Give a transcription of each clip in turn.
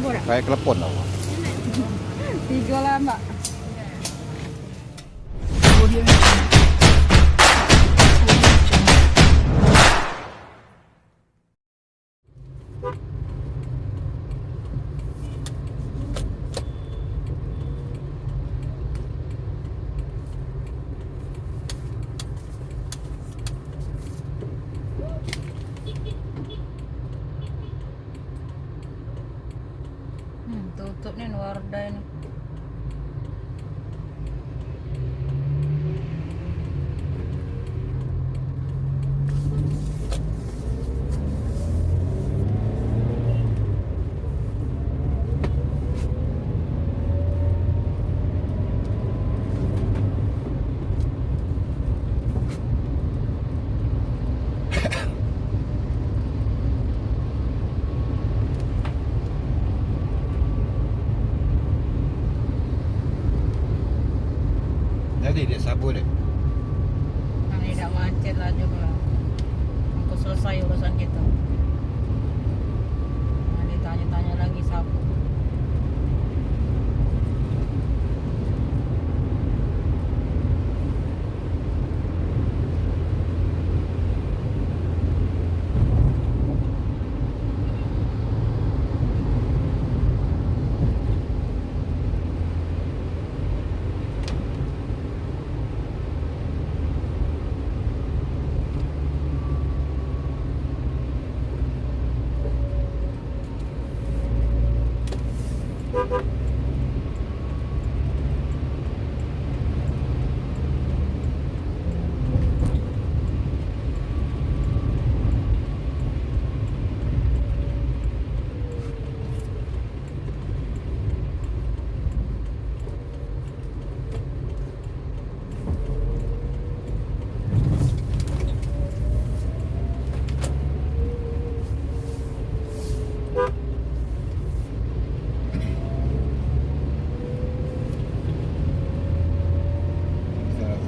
coba dah. Kayak telepon tau. 3 lah mbak. Tutup nih Wardah ini. Jadi dia sabu deh. Nah, tidak macet lah juga. Aku selesai urusan kita. Nah, ditanya-tanya lagi sapu.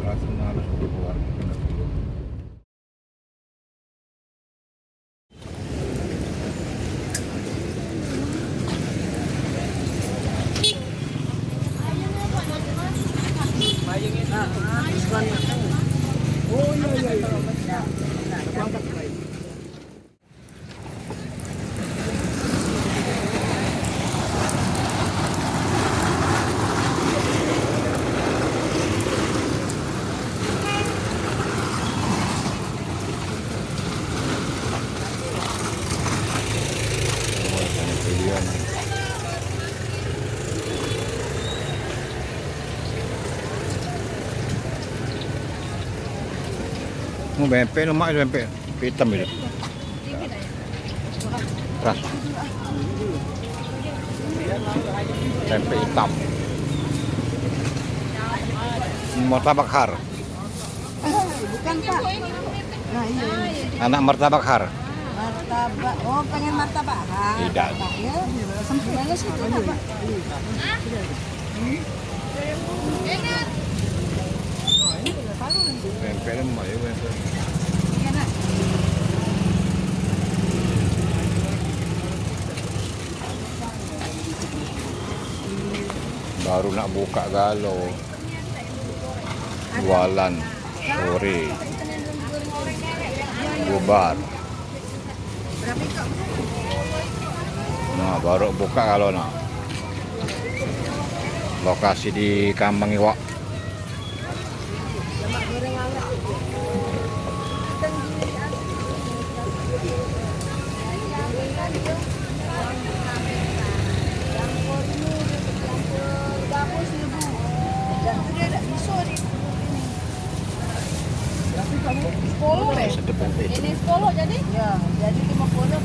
Langsung harus keluar. Mau bempe lemak bempe hitam itu. Keras. Tempe hitam. Martabak har. Bukan pak. Nah iya. Anak martabak har. Martabak. Oh pengen martabak. Tidak. Ya. Sempurna sih itu pak. Bempe lemak ya bempe. Iya nak. Baru nak buka galau. Jualan sore. Bubar. Nah, baru buka kalau nak. Lokasi di Kambang Iwak. Ini 10 jadi? Ya, jadi 50.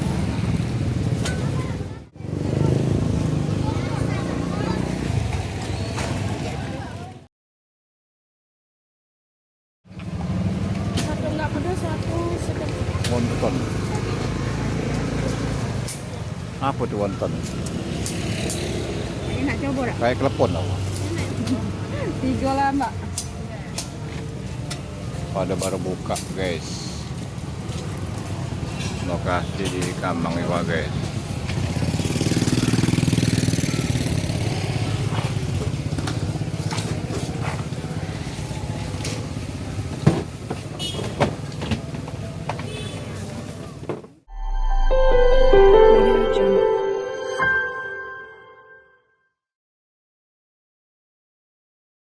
Satu enggak pedas, satu sedang. Wonton. Apa tuh wonton? Enak coba dah. Kayak telepon tau. 3 lah mbak. Pada baru buka guys. Lokasi di Kambang Iwa guys. Jungle.